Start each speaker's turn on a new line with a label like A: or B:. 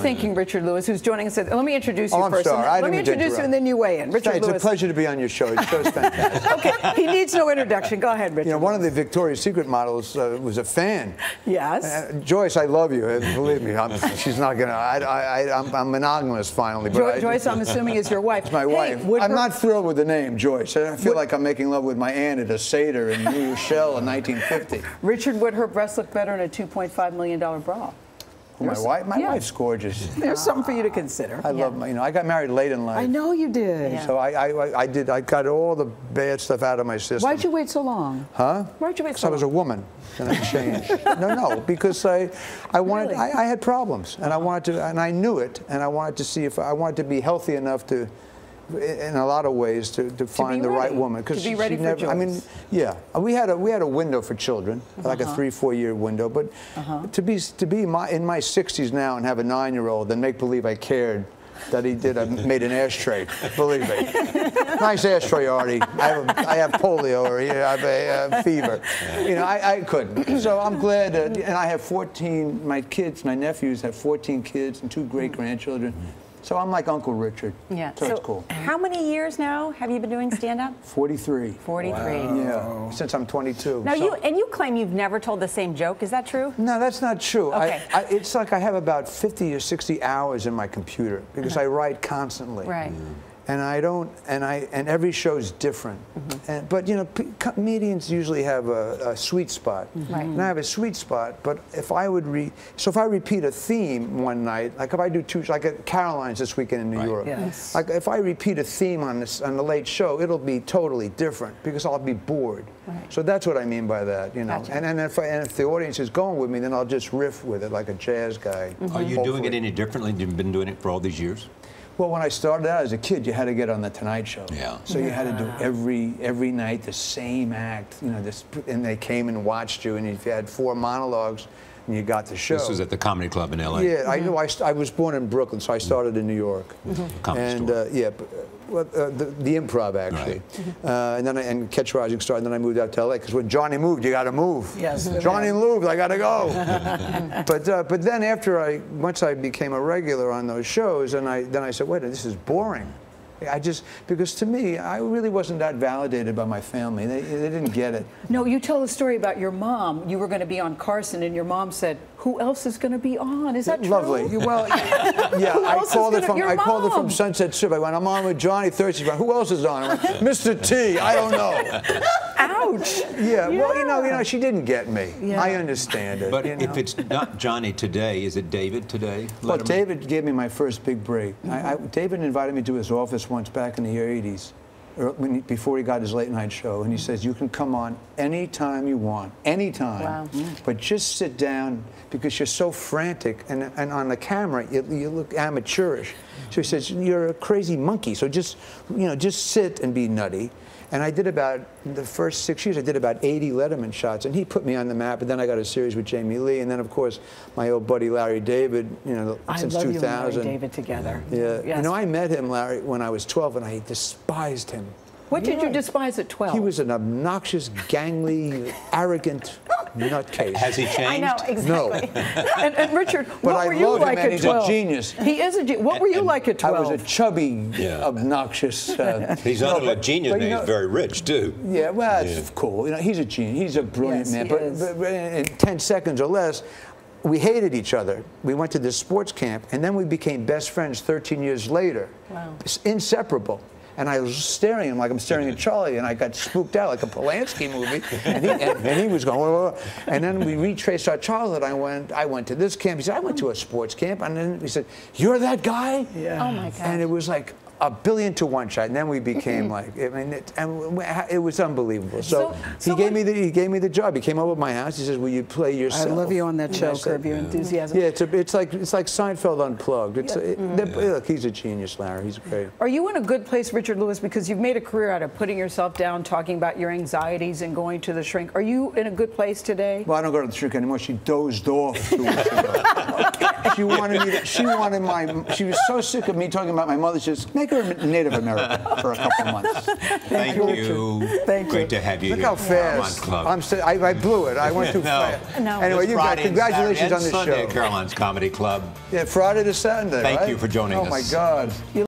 A: thinking, Richard Lewis, who's joining us? Let me introduce you first.
B: Sorry.
A: Let me introduce you, and then you weigh in. Richard Lewis.
B: It's a pleasure to be on your show. Your show's fantastic.
A: Okay, he needs no introduction. Go ahead, Richard.
B: You know, one of the Victoria's Secret models was a fan.
A: Yes.
B: Joyce, I love you. Believe me, she's not gonna. I'm monogamous finally. But
A: Joyce, I'm assuming, is your wife.
B: It's my wife. I'm not thrilled with the name Joyce. I feel like I'm making love with my aunt at a Seder in New Rochelle in 1950.
A: Richard, would her breasts look better in a $2.5 million bra?
B: My wife? My wife's gorgeous.
A: There's something for you to consider.
B: I love my, I got married late in life.
A: I know you did.
B: Yeah. So I got all the bad stuff out of my system.
A: Why'd you wait so long?
B: Huh?
A: Why'd you wait so long?
B: I was a woman, and I changed. No, because I wanted,
A: really?
B: I had problems, and I wanted to, and I knew it, and I wanted to see if I wanted to be healthy enough to, in a lot of ways, to find the right woman.
A: To be ready for Joyce.
B: I mean, yeah, we had a window for children, like a 3-4 year window. But to be in my 60s now and have a 9-year-old and make believe I cared that he made an ashtray. Believe me, nice ashtray, Artie. I have polio or I have a fever. You know, I couldn't. So I'm glad that, and I have 14. My nephews have 14 kids and 2 great grandchildren. So I'm like Uncle Richard.
C: Yeah.
B: So it's cool.
C: How many years now have you been doing stand-up?
B: 43.
C: 43.
B: Wow. Yeah, since I'm 22.
C: Now you claim you've never told the same joke. Is that true?
B: No, that's not true.
C: Okay.
B: It's like I have about 50 or 60 hours in my computer because I write constantly.
C: Right.
B: And and every show is different. But you know, comedians usually have a sweet spot.
C: Right.
B: And I have a sweet spot. But if I would if I repeat a theme one night, like if I do like at Caroline's this weekend in New York,
A: yes.
B: like if I repeat a theme on the late show, it'll be totally different because I'll be bored.
C: Right.
B: So that's what I mean by that, you know.
C: Gotcha.
B: And if the audience is going with me, then I'll just riff with it like a jazz guy.
D: Are you doing it any differently than you've been doing it for all these years?
B: Well, when I started out as a kid, you had to get on the Tonight Show.
D: Yeah.
B: So you had to do every night the same act, you know. And they came and watched you, and if you had 4 monologues, and you got the show.
D: This was at the Comedy Club in L.A.
B: Yeah, I know. I was born in Brooklyn, so I started in New York.
D: And
B: the Improv actually, and then and Catch a Rising Star, and then I moved out to L.A. because when Johnny moved, you got to move.
A: Yes.
B: Johnny moved, I got to go. but then once I became a regular on those shows, and then I said, wait, this is boring. Because to me, I really wasn't that validated by my family. They didn't get it.
A: No, you tell a story about your mom. You were going to be on Carson, and your mom said, "Who else is going to be on?" Is that true?
B: Lovely. Well, yeah. I called her from Sunset Strip. I went, I'm on with Johnny Thursday. Who else is on? I went, Mr. T. I don't know.
A: Ouch.
B: Yeah. Well, you know, she didn't get me.
A: Yeah.
B: I understand it.
D: But if it's not Johnny today, is it David today?
B: Well, David gave me my first big break. David invited me to his office once back in the '80s, before he got his late night show, and he says, you can come on anytime you want, anytime, but just sit down because you're so frantic, and on the camera you look amateurish. So he says, you're a crazy monkey, so just sit and be nutty. And I did the first 6 years, I did about 80 Letterman shots, and he put me on the map. And then I got a series with Jamie Lee, and then of course my old buddy Larry David, since 2000.
A: I love you and Larry David together.
B: Yeah,
A: yes.
B: you know, I met him, Larry, when I was 12, and I despised him.
A: What did you despise at 12?
B: He was an obnoxious, gangly, arrogant nutcase.
D: Has he changed?
C: I know, exactly.
B: No.
A: And Richard, what were you like at 12?
B: He's a genius.
A: He is a genius. What were you like at 12?
B: I was a chubby, obnoxious...
D: he's not only a genius, but he's very rich, too.
B: Yeah, well, that's cool. You know, he's a genius. He's a brilliant man. But in 10 seconds or less, we hated each other. We went to this sports camp, and then we became best friends 13 years later. Wow. It's inseparable. And I was staring at him like I'm staring at Charlie, and I got spooked out like a Polanski movie. And he was going, whoa, whoa. And then we retraced our childhood. I went to this camp. He said, I went to a sports camp. And then he said, you're that guy?
A: Yeah.
C: Oh, my God.
B: And it was like a billion to one shot, and then we became like, I mean, it was unbelievable. So he gave me the job. He came over to my house. He says, "Will you play yourself?"
A: I love you on that show, Curb Your Enthusiasm.
B: Yeah, it's like Seinfeld unplugged. Look, he's a genius, Larry. He's great.
A: Are you in a good place, Richard Lewis, because you've made a career out of putting yourself down, talking about your anxieties, and going to the shrink? Are you in a good place today?
B: Well, I don't go to the shrink anymore. She dozed off 2 weeks ago. She was so sick of me talking about my mother. She says, make her a Native American for a couple of months.
D: Thank you.
A: Thank you.
D: Great to have you
B: Look
D: here.
B: how fast. I blew it. I went too fast.
C: No.
B: Anyway, you guys,
D: Friday,
B: congratulations on
D: Saturday,
B: the
D: and Sunday
B: show.
D: at Caroline's Comedy Club.
B: Yeah, Friday to Saturday,
D: Thank
B: right?
D: you for joining us.
B: Oh, my God.